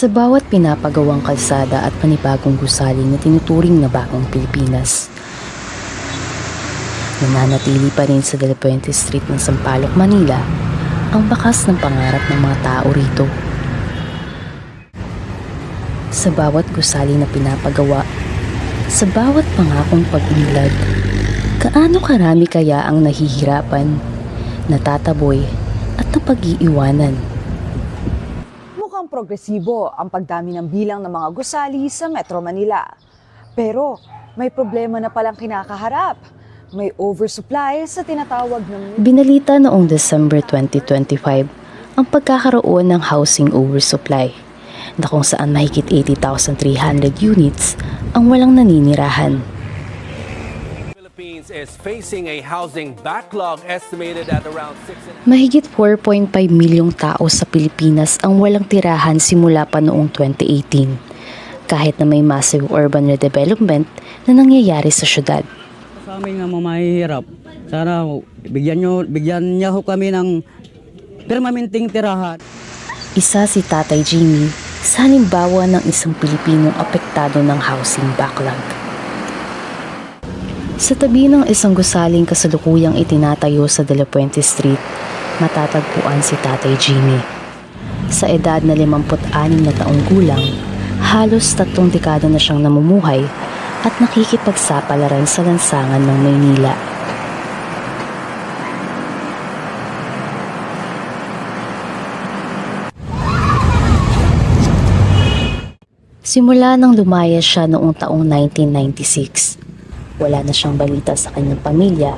Sa bawat pinapagawang kalsada at panibagong gusali na tinuturing na bagong Pilipinas, nananatili pa rin sa De La Puente Street ng Sampaloc, Manila ang bakas ng pangarap ng mga tao rito. Sa bawat gusali na pinapagawa, sa bawat pangakong pag-unlad, gaano karami kaya ang nahihirapan, natataboy at napag-iiwanan? Mukhang progresibo ang pagdami ng bilang ng mga gusali sa Metro Manila. Pero may problema na palang kinakaharap. May oversupply sa tinatawag ng... Binalita noong December 2025 ang pagkakaroon ng housing oversupply na kung saan mahigit 80,300 units ang walang naninirahan. Philippines is facing a housing backlog estimated at around 6. Mahigit 4.5 milyong tao sa Pilipinas ang walang tirahan simula pa noong 2018, kahit na may massive urban redevelopment na nangyayari sa syudad. Sa amin nga mamahihirap, sana bigyan niya ho kami ng permanenteng tirahan. Isa si Tatay Jimmy sa halimbawa ng isang Pilipinong apektado ng housing backlog. Sa tabi ng isang gusaling kasalukuyang itinatayo sa De La Puente Street, matatagpuan si Tatay Jimmy. Sa edad na 56 na taong gulang, halos 3 dekada na siyang namumuhay at nakikipagsapalaran sa lansangan ng Maynila. Simula nang lumaya siya noong taong 1996, wala na siyang balita sa kanyang pamilya,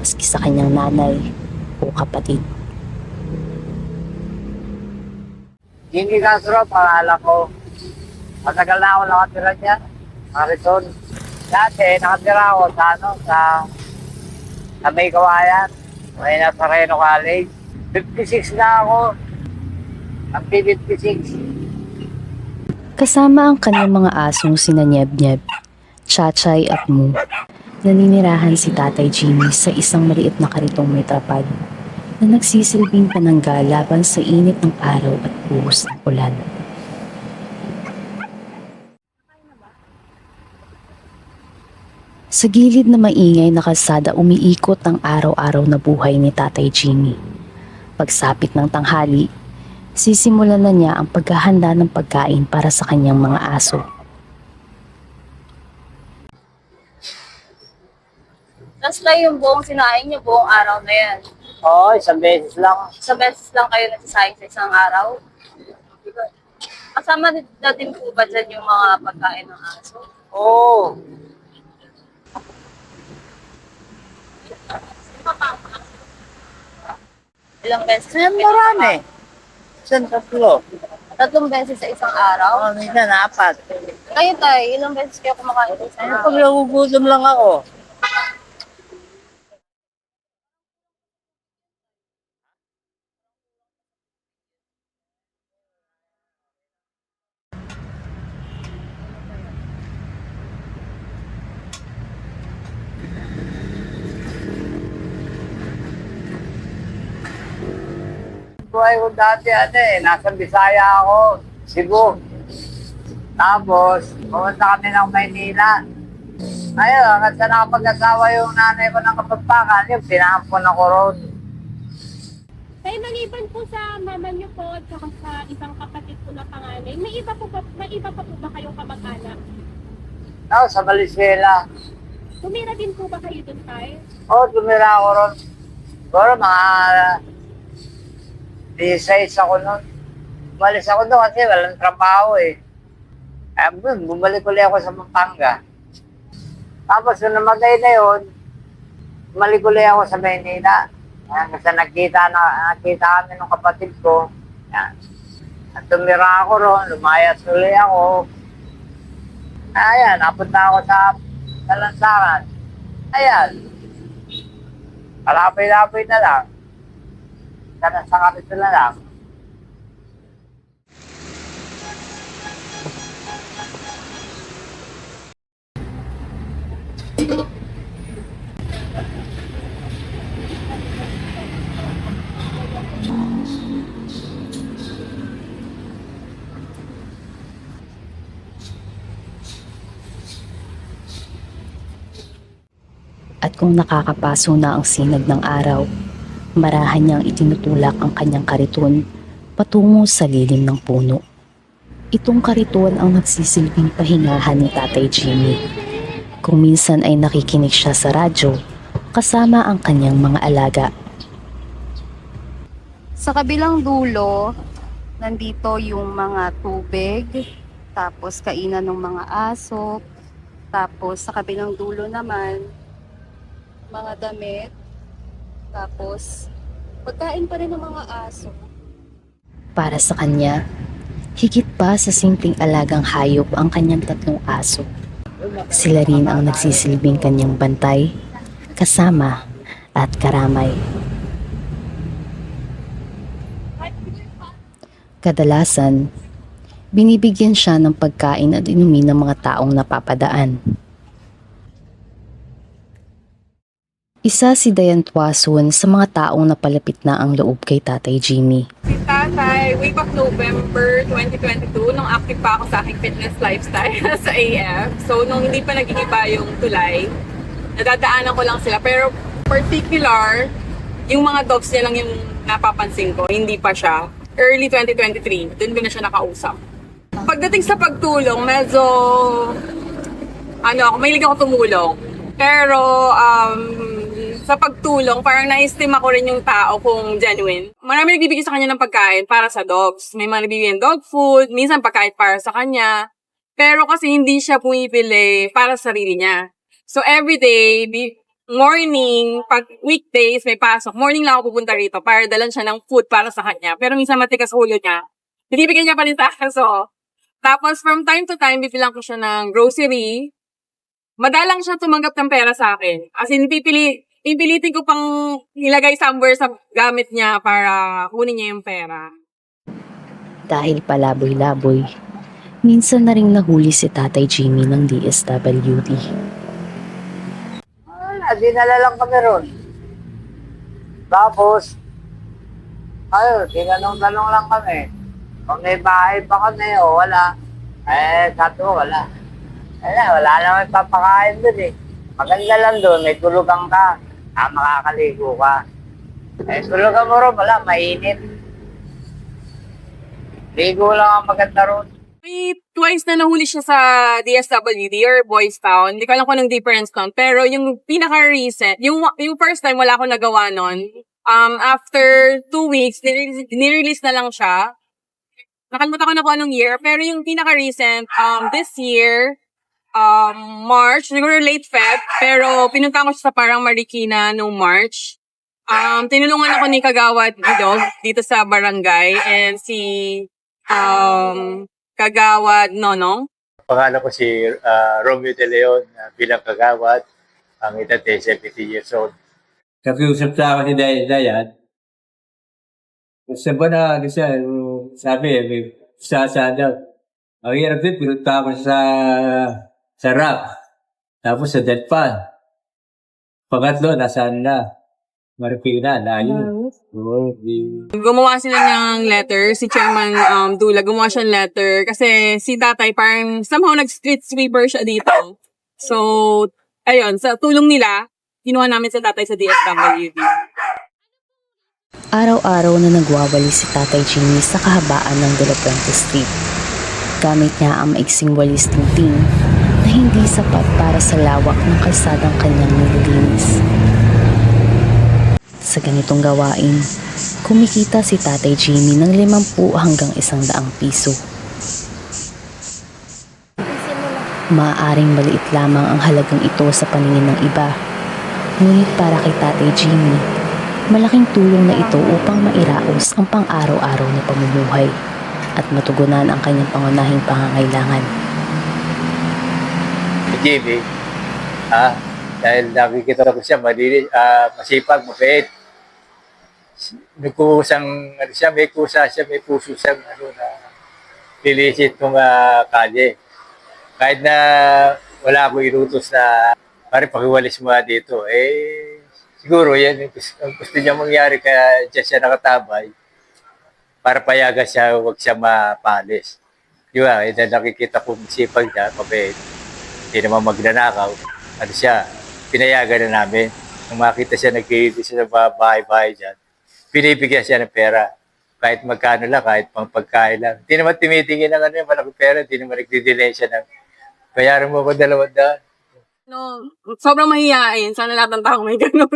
maski sa kanyang nanay o kapatid. Jimmy Castro, pangalan ko. Matagal na ako nakatira dyan, Harrison. Dati, nakatira ako sa May Kawayan, may nasa Reno College. 56 na ako. Ang P56. Kasama ang kanyang mga asong sina Nyeb-Nyeb, Chachay at Mu, naninirahan si Tatay Jimmy sa isang maliit na karitong may trapal na nagsisilbing panangga laban sa init ng araw at buhos ng ulan. Sa gilid na maingay na kalsada umiikot ang araw-araw na buhay ni Tatay Jimmy. Pagsapit ng tanghali, sisimulan na niya ang paghahanda ng pagkain para sa kanyang mga aso. Tapos lang yung buong sinaing niyo buong araw na yan. Oo, isang beses lang. Isang beses lang kayo nagsasaing sa isang araw. Kasama na din po ba dyan yung mga pagkain ng aso? Oo. Ilang beses? Marami. Isang tatlo. 3 beses sa isang araw? Minsan 4. Kayo tayo, ilang beses kayo kumakain sa isang Pag araw? nagugutom lang ako. Buhay ko dati, nasa Bisaya ako, Cebu. Tapos, pumunta kami ng Maynila. Ayun, hanggang sa nakapag-asawa yung nanay ko ng Kapagpakan, yung pinahampon ako roon. Tay, maliban po sa mama niyo po at saka sa isang kapatid po na panganay, may iba pa po ba kayong kamag-anak? No, sa Valenzuela. Tumira din po ba kayo dun, Tay? Oo, tumira ako roon. Siguro mga 16 ako noon. Umalis ako doon kasi walang trabaho eh. Kaya bumalik ulit ako sa Pampanga. Tapos nung namatay na yun, bumalik ulit ako sa Maynila. Kasi nakita kami ng kapatid ko. Yan. At tumira ako roon, lumayas ulit ako. Ayan, napunta ako sa lansangan. Ayan. Kalapay-lapay na lang. Sa karito na lang. At kung nakakapaso na ang sinag ng araw, marahan niyang itinutulak ang kanyang kariton patungo sa lilim ng puno. Itong kariton ang nagsisilbing pahingahan ni Tatay Jimmy. Kung minsan ay nakikinig siya sa radyo, kasama ang kanyang mga alaga. Sa kabilang dulo, nandito yung mga tubig, tapos kainan ng mga aso, tapos sa kabilang dulo naman, mga damit, tapos pagkain pa rin ng mga aso. Para sa kanya, higit pa sa simpleng alagang hayop ang kanyang 3 aso. Sila rin ang nagsisilbing kanyang bantay, kasama at karamay. Kadalasan, binibigyan siya ng pagkain at inumin ng mga taong napapadaan. Isa si Dayan Tuason sa mga taong napalapit na ang loob kay Tatay Jimmy. Si Tatay, way back November 2022, nung active pa ako sa aking fitness lifestyle sa AF. So, nung hindi pa nag-iiba yung tulay, nadadaanan ko lang sila. Pero particular, yung mga dogs niya lang yung napapansin ko, hindi pa siya. Early 2023, dun ko na siya nakausap. Pagdating sa pagtulong, medyo, mahilig ako tumulong. Pero, sa pagtulong, parang na-estima ko rin yung tao kung genuine. Marami nagbibigay sa kanya ng pagkain para sa dogs. May mga nagbibigay ng dog food, minsan pagkain para sa kanya. Pero kasi hindi siya pumipili para sa sarili niya. So everyday, morning, pag weekdays may pasok, morning lang ako pupunta rito para dalan siya ng food para sa kanya. Pero minsan matikas ulo niya. Binibigyan niya pa rin sa akin. So, tapos from time to time, bibilang ko siya ng grocery. Madalang siya tumanggap ng pera sa akin. As in, pipilitin ko pang ilagay somewhere sa gamit niya para kunin niya yung pera. Dahil palaboy-laboy, minsan na ring nahuli si Tatay Jimmy ng DSWD. Wala, dinala lang kami ron. Tapos, tinanong-tanong lang kami. Kung may bahay pa kami o wala. Sabi ko, wala. Wala naman papakain dun eh. Maganda lang doon, may tulugan ka. Makakaligo ka. Tulugan mo ron, wala, mainit. Ligo lang ang maganda ron. May twice na nahuli siya sa DSWD or Boys Town. Hindi ko alam kung anong difference nun. Pero yung pinaka-recent, yung first time wala akong nagawa nun. After 2 weeks, nirelease na lang siya. Nakalimutan ko na kung anong year. Pero yung pinaka-recent, this year, March, siguro late Feb, pero pinunta ko siya sa parang Marikina noong March. Tinulungan ako ni Kagawad dito sa barangay and si Kagawad Nonong. Pangalan ko si Romeo De Leon bilang kagawad, ang edad ay 70 years old. Kapiusap sa akin ni Dayan, sabi na, sabi, daw. Ang hirap din, pinunta ako sa rap, tapos sa deadpan. Pangatlo, nasaan na? Marikina, layo. Gumawa sila ng letter, si Chairman Dula, gumawa siya ng letter kasi si tatay parang somehow nag-street sweeper siya dito. So, ayun, sa tulong nila, kinuha namin sa tatay sa DSWD. Araw-araw na nagwawali si Tatay Jimmy sa kahabaan ng De La Puente Street. Gamit niya ang maiksing walis tingting na hindi sapat para sa lawak ng kalsadang kanyang nililinis. Sa ganitong gawain, kumikita si Tatay Jimmy ng 50 hanggang 100 piso. Maaaring maliit lamang ang halagang ito sa paningin ng iba. Ngunit para kay Tatay Jimmy, malaking tulong na ito upang mairaos ang pang-araw-araw na pamumuhay at matugunan ang kanyang pangunahing pangangailangan. Jimmy, dahil nakikita ko siya, masipag, mabait. Nagkusang, may kusa siya, may puso siyang lilisit ng kalye. Kahit na wala akong inutos na parang pakiwalis mo dito, siguro yan ang gusto niya mangyari kaya dyan siya nakatabay para payagan siya, huwag siya mapalis. Di ba? Nakikita ko sipag niya, mabait. Hindi naman magnanakaw. pinayagan na namin. Nung makita siya, nagkikita siya sa bahay-bahay dyan, pinibigyan siya ng pera. Kahit magkano lang, kahit pang pagkain lang. Hindi naman tumitingin ng malaki pera, hindi naman nagdidelay siya ng bayaran mo ko 200. No, sobrang mahihain. Sana lahat ng tao may ganun.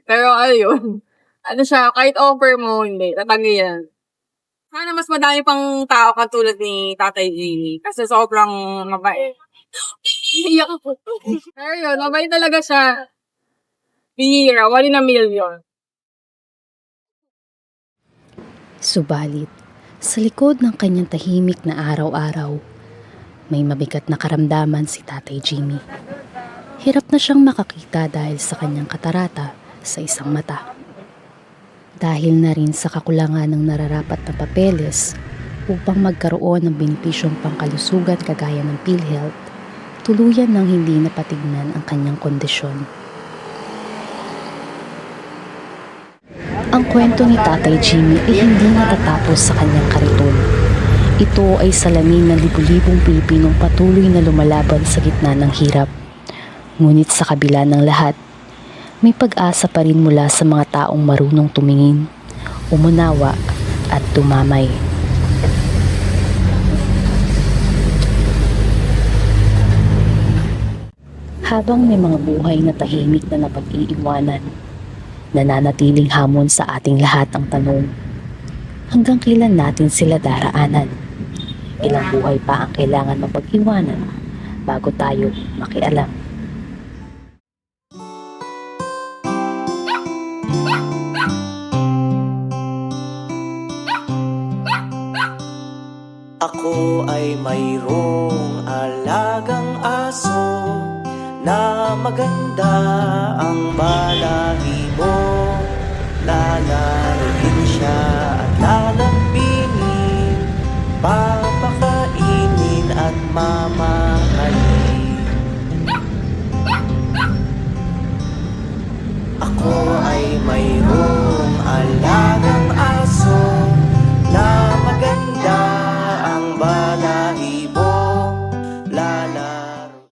Pero ayun. Ano siya, kahit offer mo, hindi. Tatagi yan. Sana mas madami pang tao katulad ni Tatay Jimmy. Kasi sobrang mabait. Iyak ako. Pero yun, mabait talaga siya. Bihira, 1 in a million. Subalit, sa likod ng kanyang tahimik na araw-araw, may mabigat na karamdaman si Tatay Jimmy. Hirap na siyang makakita dahil sa kanyang katarata sa isang mata. Dahil na rin sa kakulangan ng nararapat na papeles upang magkaroon ng benepisyong pangkalusugan kagaya ng PhilHealth, tuluyan nang hindi napatignan ang kanyang kondisyon. Ang kwento ni Tatay Jimmy ay hindi natatapos sa kanyang kariton. Ito ay salamin ng libu-libong Pilipinong patuloy na lumalaban sa gitna ng hirap. Ngunit sa kabila ng lahat, may pag-asa pa rin mula sa mga taong marunong tumingin, umunawa at tumamay. Habang may mga buhay na tahimik na napag-iiwanan, nananatiling hamon sa ating lahat ang tanong, hanggang kailan natin sila daraanan? Ilang buhay pa ang kailangan mapag-iwanan bago tayo makialam? Ako ay mayroong alagang aso na maganda ang balahibo. Lalaruin siya at lalambingin, papakainin at mamahalin. Ako